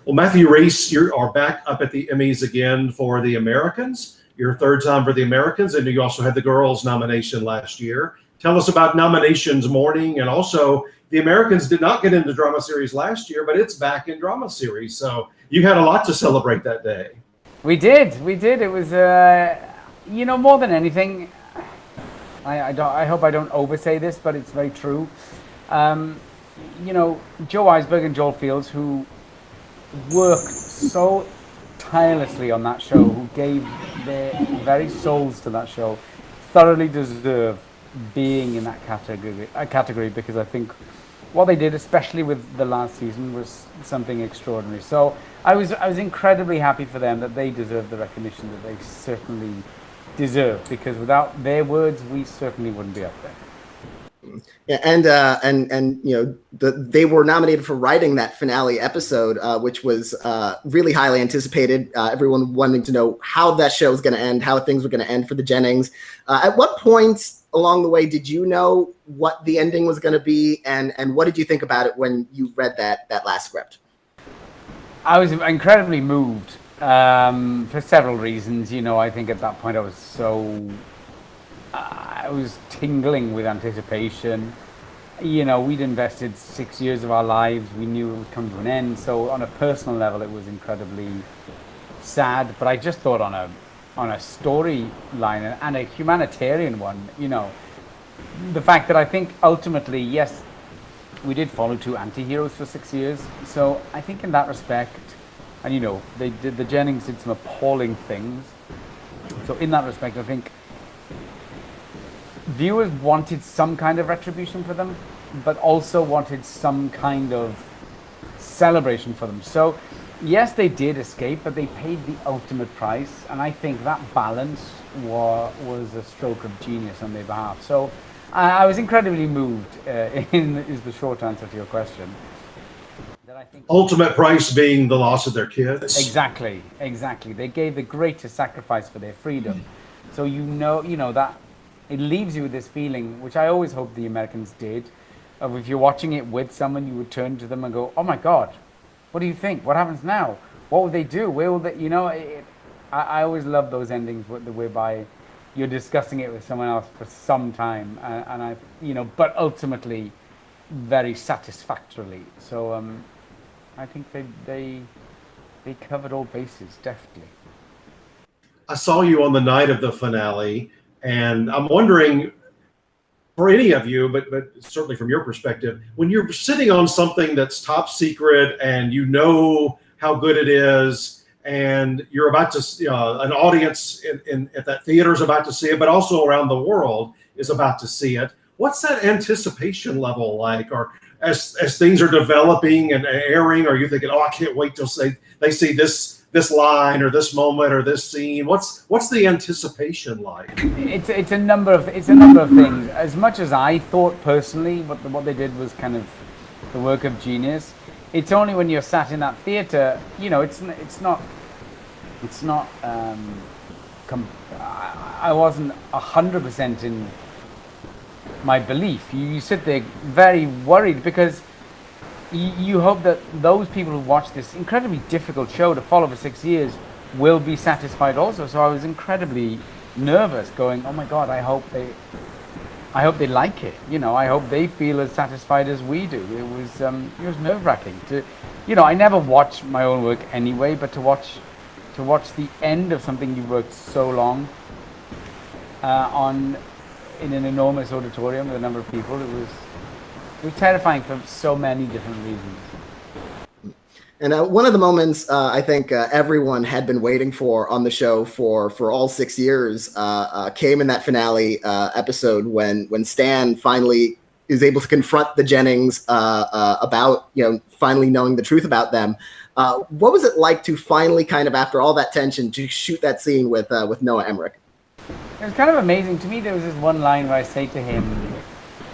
Well, Matthew Rhys, you are back up at the Emmys again for the Americans. Your third time for the Americans, and you also had the girls nomination last year. Tell us about nominations morning, and also the Americans did not get into drama series last year, but it's back in drama series. So you had a lot to celebrate that day. We did. It was, more than anything, I hope I don't oversay this, but it's very true. Joe Weisberg and Joel Fields, who worked so tirelessly on that show, who gave their very souls to that show, thoroughly deserve being in that category, because I think what they did, especially with the last season, was something extraordinary. So I was incredibly happy for them, that they deserve the recognition that they certainly deserve, because without their words, we certainly wouldn't be up there. Yeah, and they were nominated for writing that finale episode, which was really highly anticipated. Everyone wanting to know how that show was going to end, how things were going to end for the Jennings. At what point along the way did you know what the ending was going to be, and what did you think about it when you read that last script? I was incredibly moved for several reasons. I think at that point I was tingling with anticipation. We'd invested 6 years of our lives. We knew it would come to an end. So on a personal level, it was incredibly sad. But I just thought on a storyline and a humanitarian one, the fact that I think ultimately, yes, we did follow two anti-heroes for 6 years. So I think in that respect, and the Jennings did some appalling things. So in that respect, I think viewers wanted some kind of retribution for them, but also wanted some kind of celebration for them. So yes, they did escape, but they paid the ultimate price, and I think that balance was a stroke of genius on their behalf. So I was incredibly moved, is the short answer to your question. That I think ultimate price being the loss of their kids. Exactly. They gave the greatest sacrifice for their freedom. So that it leaves you with this feeling, which I always hope the Americans did, of if you're watching it with someone, you would turn to them and go, "Oh my God, what do you think? What happens now? What will they do? Where will they?" I always love those endings whereby you're discussing it with someone else for some time, but ultimately very satisfactorily. So I think they covered all bases, definitely. I saw you on the night of the finale. And I'm wondering, for any of you, but certainly from your perspective, when you're sitting on something that's top secret and you know how good it is, and you're about to, an audience at that theater is about to see it, but also around the world is about to see it, what's that anticipation level like? Or as things are developing and airing, are you thinking, "Oh, I can't wait till they see this line or this moment or this scene"? What's the anticipation like? It's a number of things. As much as I thought personally what they did was kind of the work of genius, it's only when you're sat in that theater, I wasn't 100% in my belief. You sit there very worried, because you hope that those people who watch this incredibly difficult show to follow for 6 years will be satisfied also. So I was incredibly nervous, going, "Oh my God, I hope they like it. I hope they feel as satisfied as we do." It was nerve-wracking I never watch my own work anyway, but to watch the end of something you've worked so long on in an enormous auditorium with a number of people, it was terrifying for so many different reasons. And one of the moments I think everyone had been waiting for on the show for all 6 years came in that finale episode when Stan finally is able to confront the Jennings about finally knowing the truth about them. What was it like to finally, kind of after all that tension, to shoot that scene with Noah Emmerich? It was kind of amazing to me. There was this one line where I say to him,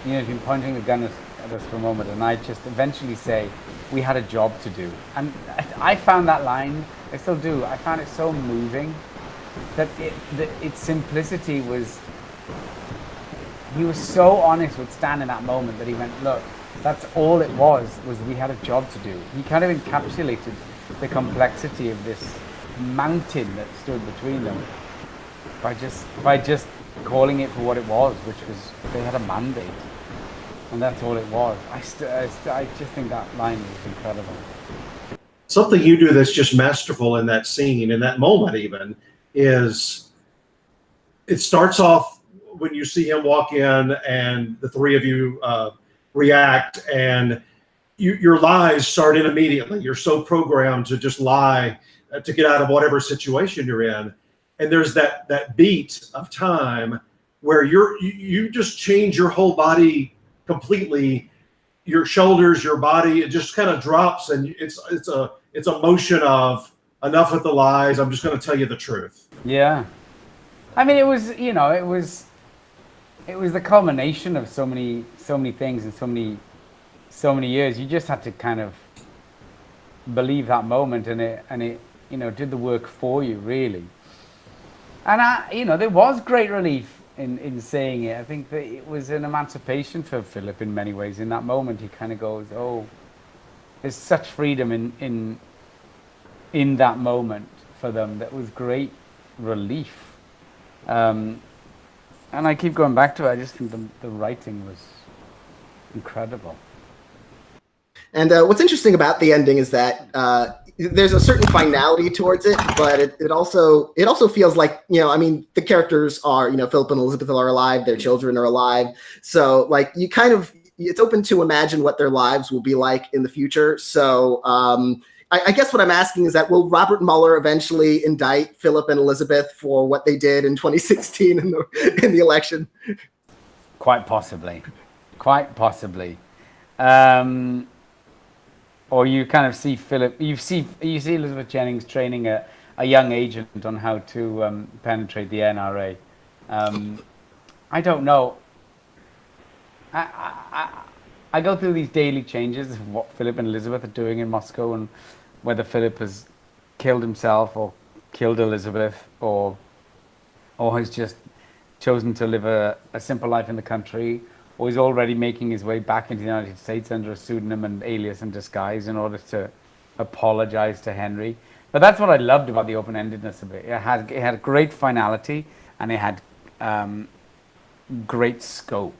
he's been pointing the gun at us for a moment, and I just eventually say, "We had a job to do." And I found that line, I still do, I found it so moving, that its simplicity was, he was so honest with Stan in that moment that he went, "Look, that's all it was we had a job to do." He kind of encapsulated the complexity of this mountain that stood between them by just calling it for what it was, which was they had a mandate, and that's all it was. I just think that line was incredible. Something you do that's just masterful in that scene, in that moment even, is it starts off when you see him walk in and the three of you react, and your lies start in immediately. You're so programmed to just lie to get out of whatever situation you're in. And there's that beat of time where you just change your whole body completely, your shoulders, your body, it just kind of drops, and it's a motion of enough with the lies. I'm just going to tell you the truth. Yeah, I mean, it was the culmination of so many things and so many years. You just had to kind of believe that moment, and it did the work for you, really. And there was great relief in saying it. I think that it was an emancipation for Philip in many ways. In that moment, he kind of goes, "Oh, there's such freedom in that moment for them." That was great relief. And I keep going back to it. I just think the writing was incredible. And what's interesting about the ending is that there's a certain finality towards it, but it also feels like, the characters are, Philip and Elizabeth are alive, their children are alive. So like it's open to imagine what their lives will be like in the future. So I guess what I'm asking is that will Robert Mueller eventually indict Philip and Elizabeth for what they did in 2016 in the election? Quite possibly. Or you kind of see Philip, you see Elizabeth Jennings training a young agent on how to penetrate the NRA. I don't know. I go through these daily changes of what Philip and Elizabeth are doing in Moscow, and whether Philip has killed himself or killed Elizabeth or has just chosen to live a simple life in the country, or he's already making his way back into the United States under a pseudonym and alias and disguise in order to apologize to Henry. But that's what I loved about the open-endedness of it. It had great finality, and it had great scope.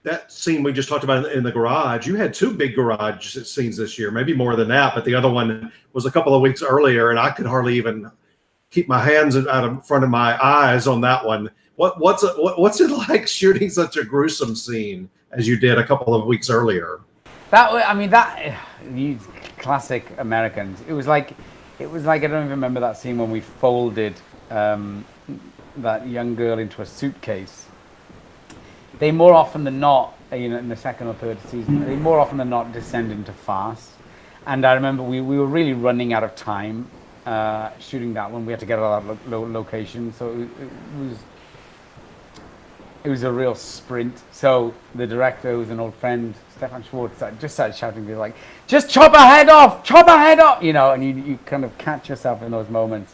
That scene we just talked about in the garage, you had two big garage scenes this year, maybe more than that, but the other one was a couple of weeks earlier, and I could hardly even keep my hands out in front of my eyes on that one. What's it like shooting such a gruesome scene as you did a couple of weeks earlier? You classic Americans. It was like I don't even remember that scene when we folded that young girl into a suitcase. They more often than not, in the second or third season, they more often than not descend into farce. And I remember we were really running out of time shooting that one. We had to get out of that location, so it was a real sprint. So the director, who's an old friend, Stefan Schwartz, just started shouting, "They're like, just chop her head off, and you kind of catch yourself in those moments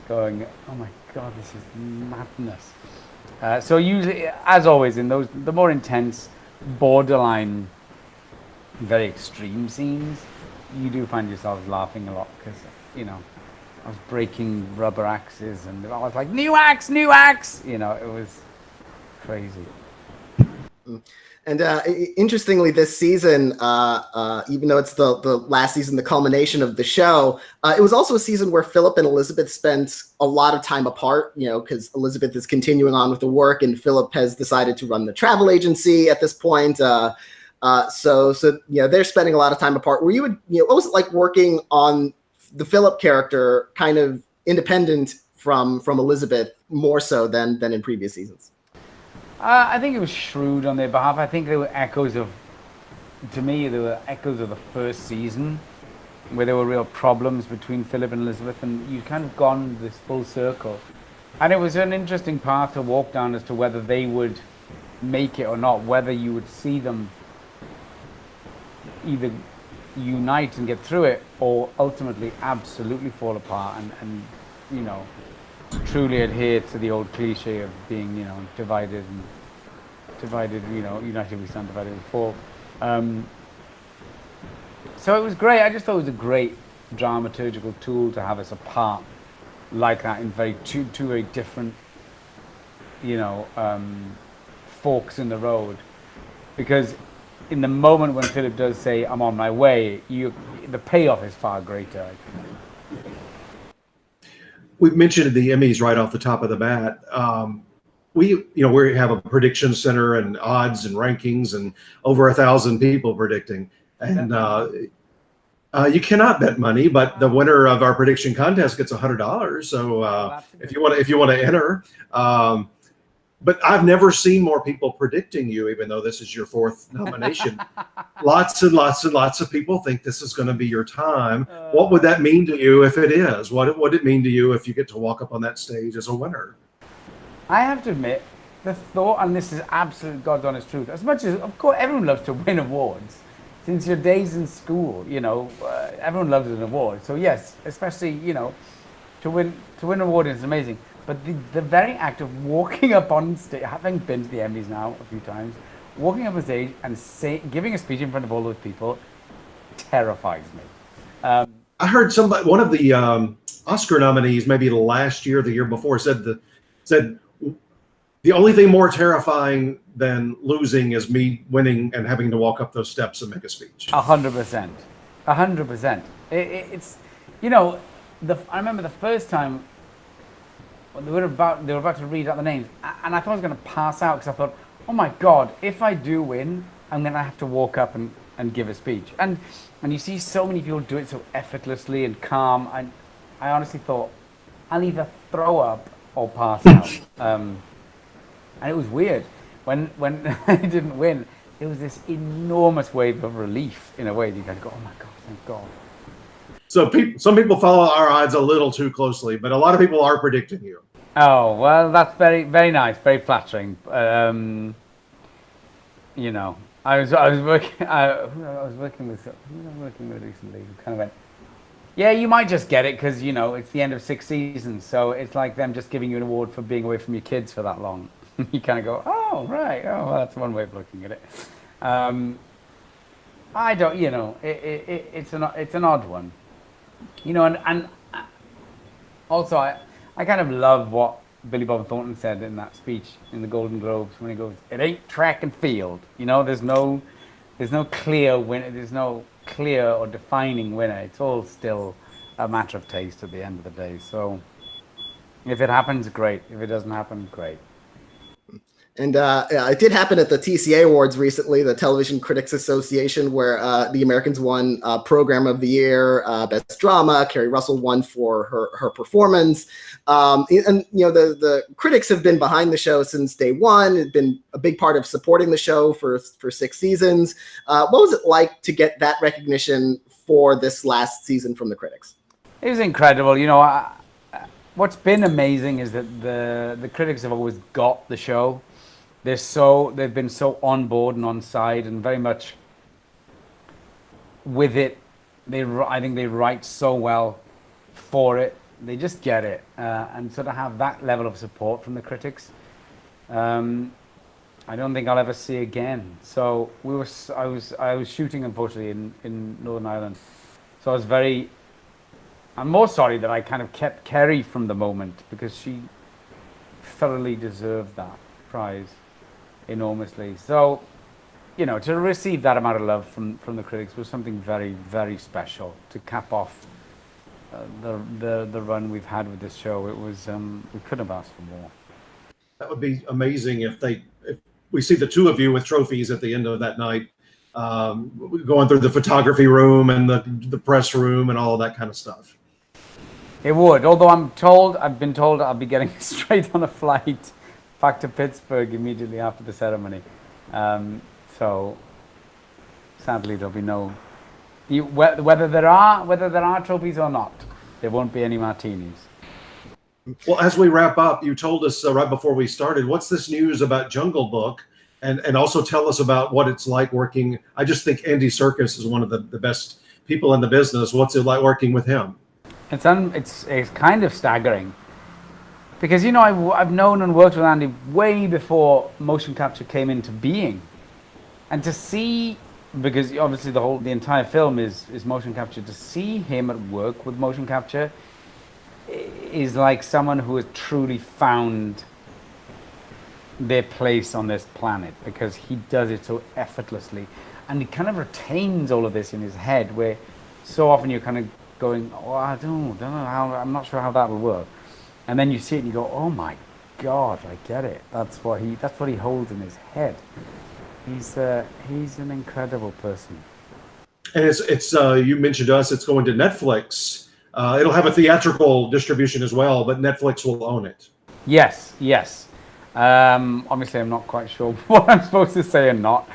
going, "Oh my God, this is madness." So usually, as always, in the more intense, borderline, very extreme scenes, you do find yourself laughing a lot because, I was breaking rubber axes and I was like, new axe! It was crazy. And interestingly, this season, even though it's the last season, the culmination of the show, it was also a season where Philip and Elizabeth spent a lot of time apart, because Elizabeth is continuing on with the work and Philip has decided to run the travel agency at this point. So they're spending a lot of time apart. What was it like working on the Philip character kind of independent from Elizabeth more so than in previous seasons? I think it was shrewd on their behalf. I think there were echoes of the first season where there were real problems between Philip and Elizabeth, and you'd kind of gone this full circle. And it was an interesting path to walk down as to whether they would make it or not, whether you would see them either unite and get through it or ultimately absolutely fall apart and truly adhere to the old cliche of being, divided, united we stand, divided we fall. So it was great. I just thought it was a great dramaturgical tool to have us apart like that in two very different, forks in the road. Because in the moment when Philip does say, "I'm on my way," the payoff is far greater, I think. We've mentioned the Emmys right off the top of the bat. We have a prediction center and odds and rankings and over 1,000 people predicting. And you cannot bet money, but the winner of our prediction contest gets $100. So if you want to enter, but I've never seen more people predicting you, even though this is your 4th nomination. Lots and lots and lots of people think this is going to be your time. What would that mean to you if it is? What would it mean to you if you get to walk up on that stage as a winner? I have to admit, the thought, and this is absolute God's honest truth, as much as, of course, everyone loves to win awards. Since your days in school, everyone loves an award. So yes, especially, to win an award is amazing. But the very act of walking up on stage, having been to the Emmys now a few times, walking up on stage and giving a speech in front of all those people terrifies me. I heard one of the Oscar nominees, maybe last year, the year before, said the only thing more terrifying than losing is me winning and having to walk up those steps and make a speech. 100%, 100%. It's, I remember the first time they were about to read out the names, and I thought I was going to pass out because I thought, oh my God, if I do win, I'm going to have to walk up and give a speech. And you see so many people do it so effortlessly and calm. And I honestly thought, I'll either throw up or pass out. And it was weird. When I didn't win, there was this enormous wave of relief in a way. You kind of go, oh my God, thank God. So some people follow our odds a little too closely, but a lot of people are predicting you. Oh, well, that's very, very nice, very flattering. I was working with recently who kind of went, yeah, you might just get it because, it's the end of 6 seasons. So it's like them just giving you an award for being away from your kids for that long. You kind of go, oh, right. Oh, well, that's one way of looking at it. I don't, it's an odd one. And also I kind of love what Billy Bob Thornton said in that speech in the Golden Globes when he goes, "It ain't track and field. There's no clear winner. There's no clear or defining winner. It's all still a matter of taste at the end of the day. So if it happens, great. If it doesn't happen, great." And it did happen at the TCA Awards recently, the Television Critics Association, where the Americans won Program of the Year, Best Drama. Kerry Russell won for her performance. The critics have been behind the show since day one. It's been a big part of supporting the show for 6 seasons. What was it like to get that recognition for this last season from the critics? It was incredible. What's been amazing is that the critics have always got the show. They've been so on board and on side and very much with it. I think they write so well for it. They just get it, and so to have that level of support from the critics, I don't think I'll ever see again. So I was shooting unfortunately in Northern Ireland, so I'm more sorry that I kind of kept Kerry from the moment because she thoroughly deserved that prize enormously. So, to receive that amount of love from the critics was something very, very special to cap off the run we've had with this show. It was we couldn't have asked for more. That would be amazing if we see the two of you with trophies at the end of that night, going through the photography room and the press room and all of that kind of stuff. It would, although I've been told I'll be getting straight on a flight back to Pittsburgh immediately after the ceremony. So sadly there'll be no, whether there are trophies or not, there won't be any martinis. Well, as we wrap up, you told us right before we started, what's this news about Jungle Book? And also tell us about what it's like working. I just think Andy Serkis is one of the best people in the business. What's it like working with him? It's kind of staggering. Because, I've known and worked with Andy way before motion capture came into being. And to see because obviously the entire film is motion capture. To see him at work with motion capture is like someone who has truly found their place on this planet, because he does it so effortlessly, and he kind of retains all of this in his head, where so often you're kind of going, oh, I don't know how, I'm not sure how that'll work, and then you see it and you go, oh my God, I get it. That's what he holds in his head. He's an incredible person. And it's you mentioned us. It's going to Netflix. It'll have a theatrical distribution as well, but Netflix will own it. Yes. Obviously, I'm not quite sure what I'm supposed to say or not,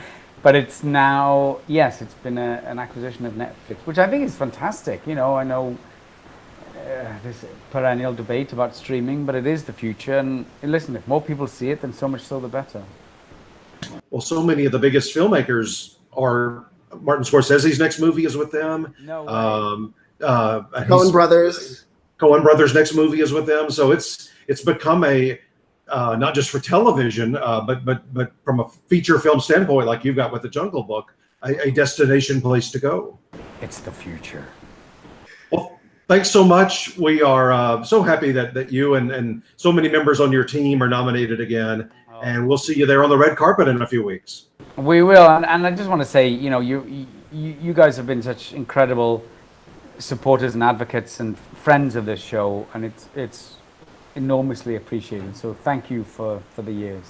but it's now, yes, it's been an acquisition of Netflix, which I think is fantastic. You know, I know this perennial debate about streaming, but it is the future. And listen, if more people see it, then so much so the better. Well, so many of the biggest filmmakers are. Martin Scorsese's next movie is with them. No way. Coen Brothers. Coen Brothers' next movie is with them. So it's become a not just for television, but from a feature film standpoint, like you've got with the Jungle Book, a destination place to go. It's the future. Well, thanks so much. We are so happy that you and so many members on your team are nominated again, and we'll see you there on the red carpet in a few weeks. We will, and I just want to say, you know, you guys have been such incredible supporters and advocates and friends of this show, and it's enormously appreciated. So thank you for the years.